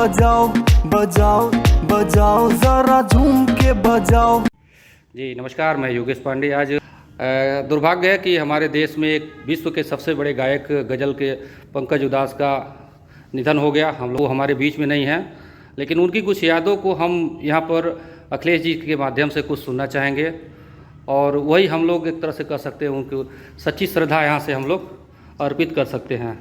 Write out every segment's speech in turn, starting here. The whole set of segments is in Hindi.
बजाओ बजाओ बजाओ जरा झूम के बजाओ। जी नमस्कार, मैं योगेश पांडे। आज दुर्भाग्य है कि हमारे देश में एक विश्व के सबसे बड़े गायक गज़ल के पंकज उधास का निधन हो गया। हम लोग हमारे बीच में नहीं हैं, लेकिन उनकी कुछ यादों को हम यहाँ पर अखिलेश जी के माध्यम से कुछ सुनना चाहेंगे और वही हम लोग एक तरह से कर सकते हैं, उनको सच्ची श्रद्धा यहाँ से हम लोग अर्पित कर सकते हैं।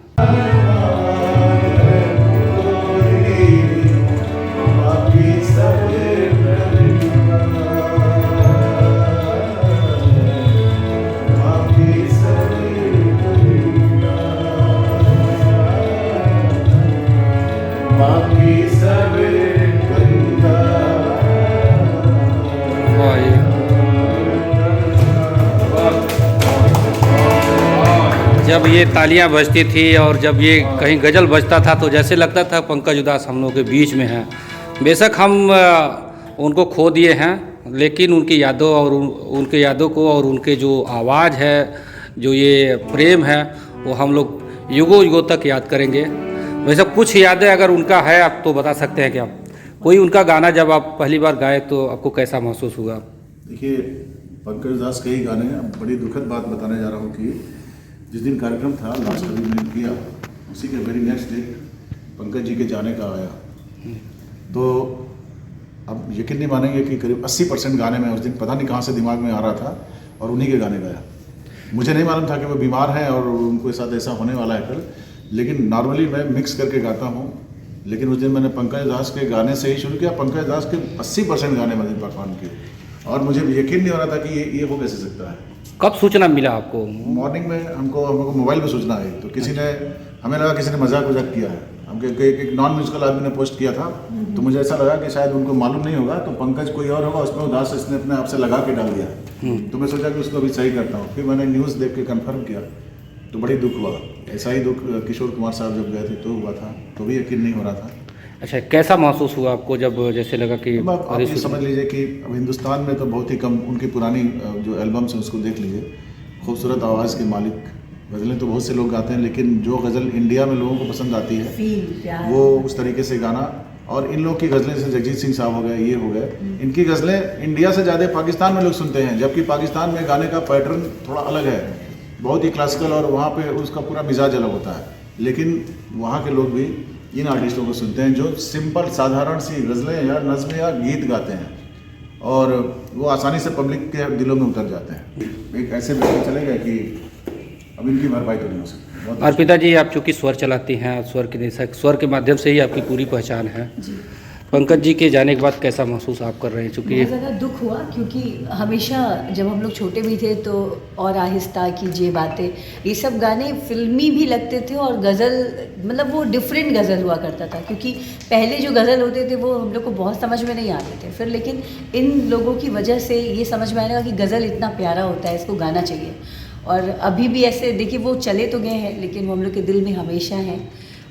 जब ये तालियां बजती थी और जब ये कहीं गज़ल बजता था तो जैसे लगता था पंकज उधास हम लोगों के बीच में हैं। बेशक हम उनको खो दिए हैं, लेकिन उनकी यादों और उनके यादों को और उनके जो आवाज़ है, जो ये प्रेम है, वो हम लोग युगों युगों तक याद करेंगे। वैसे कुछ यादें अगर उनका है आप तो बता सकते हैं क्या? कोई उनका गाना जब आप पहली बार गाए तो आपको कैसा महसूस हुआ? देखिए, पंकज उधास के ही गाने। अब बड़ी दुखद बात बताने जा रहा हूँ कि जिस दिन कार्यक्रम था लास्ट अभी मैंने किया, उसी के very next day Pankaj ji के जाने का आया। तो अब यकीन नहीं मानेंगे कि करीब 80% गाने में उस दिन पता नहीं कहाँ से दिमाग में आ रहा था और उन्हीं के गाने गाया। मुझे नहीं मालूम था कि वो बीमार हैं और उनके साथ ऐसा होने वाला है कल, लेकिन नॉर्मली मैं मिक्स करके गाता हूँ। लेकिन उस दिन मैंने पंकज उधास के गाने से ही शुरू किया। पंकज उधास के 80% गाने मैंने परफॉर्म किए और मुझे यकीन नहीं हो रहा था कि ये हो कैसे सकता है। कब सूचना मिला आपको? मॉर्निंग में हमको मोबाइल पे सूचना आई, तो किसी ने, हमें लगा किसी ने मजाक किया है। हमको एक नॉन म्यूजिकल आदमी ने पोस्ट किया था, तो मुझे ऐसा लगा कि शायद उनको मालूम नहीं होगा, तो पंकज कोई और होगा, उसमें उधास इसने अपने आप से लगा के डाल दिया। तो मैं सोचा कि उसको अभी सही करता हूँ। फिर मैंने न्यूज़ देख के कंफर्म किया तो बड़ी दुख हुआ। ऐसा ही दुख किशोर कुमार साहब जब गए थे तो हुआ था, तो भी यकीन नहीं हो रहा था। अच्छा, कैसा महसूस हुआ आपको जब जैसे लगा कि आप ये समझ लीजिए कि अब हिंदुस्तान में तो बहुत ही कम, उनकी पुरानी जो एल्बम्स हैं उसको देख लीजिए, खूबसूरत आवाज़ के मालिक। गज़लें तो बहुत से लोग गाते हैं, लेकिन जो गज़ल इंडिया में लोगों को पसंद आती है वो उस तरीके से गाना। और इन लोग की गज़लें जैसे जगजीत सिंह साहब हो गए, ये हो गए, इनकी गज़लें इंडिया से ज़्यादा पाकिस्तान में लोग सुनते हैं, जबकि पाकिस्तान में गाने का पैटर्न थोड़ा अलग है, बहुत ही क्लासिकल, और वहाँ पे उसका पूरा मिजाज अलग होता है। लेकिन वहाँ के लोग भी इन आर्टिस्टों को सुनते हैं जो सिंपल साधारण सी गज़लें या नज़्में या गीत गाते हैं, और वो आसानी से पब्लिक के दिलों में उतर जाते हैं। एक ऐसे व्यक्ति चले गए कि अब इनकी भरपाई तो नहीं हो सकती। अर्पिता जी, आप चूँकि स्वर चलाती हैं, स्वर के निदेशक, स्वर के माध्यम से ही आपकी पूरी पहचान है। पंकज जी के जाने के बाद कैसा महसूस आप कर रहे हैं? चूँकि बहुत ज़्यादा दुख हुआ, क्योंकि हमेशा जब हम लोग छोटे भी थे तो और आहिस्ता कीजिए बातें, ये सब गाने फिल्मी भी लगते थे, और गज़ल मतलब वो डिफरेंट गज़ल हुआ करता था, क्योंकि पहले जो गज़ल होते थे वो हम लोग को बहुत समझ में नहीं आते थे। फिर लेकिन इन लोगों की वजह से ये समझ में आने लगा कि गज़ल इतना प्यारा होता है, इसको गाना चाहिए। और अभी भी ऐसे देखिए, वो चले तो गए हैं लेकिन वो हम लोग के दिल में हमेशा हैं।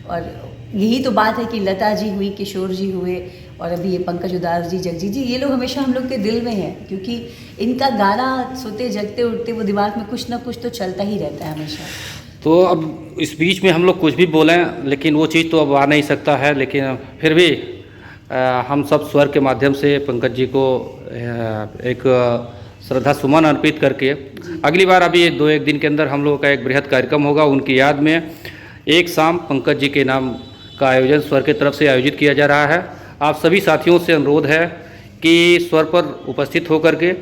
और यही तो बात है कि लता जी हुई, किशोर जी हुए, और अभी ये पंकज उधास जी, जगजीत जी, ये लोग हमेशा हम लोग के दिल में हैं, क्योंकि इनका गाना सोते जगते उठते वो दिमाग में कुछ ना कुछ तो चलता ही रहता है हमेशा। तो अब इस बीच में हम लोग कुछ भी बोलें, लेकिन वो चीज़ तो अब आ नहीं सकता है, लेकिन फिर भी हम सब स्वर के माध्यम से पंकज जी को एक श्रद्धा सुमन अर्पित करके अगली बार अभी 2-1 दिन के अंदर हम लोगों का एक बृहद कार्यक्रम होगा उनकी याद में। एक शाम पंकज जी के नाम का आयोजन स्वर की तरफ से आयोजित किया जा रहा है। आप सभी साथियों से अनुरोध है कि स्वर पर उपस्थित होकर के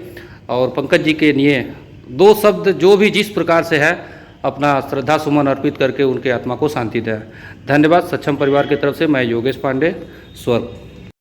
और पंकज जी के लिए 2 शब्द जो भी जिस प्रकार से है अपना श्रद्धा सुमन अर्पित करके उनके आत्मा को शांति दें। धन्यवाद। सक्षम परिवार की तरफ से मैं योगेश पांडे, स्वर।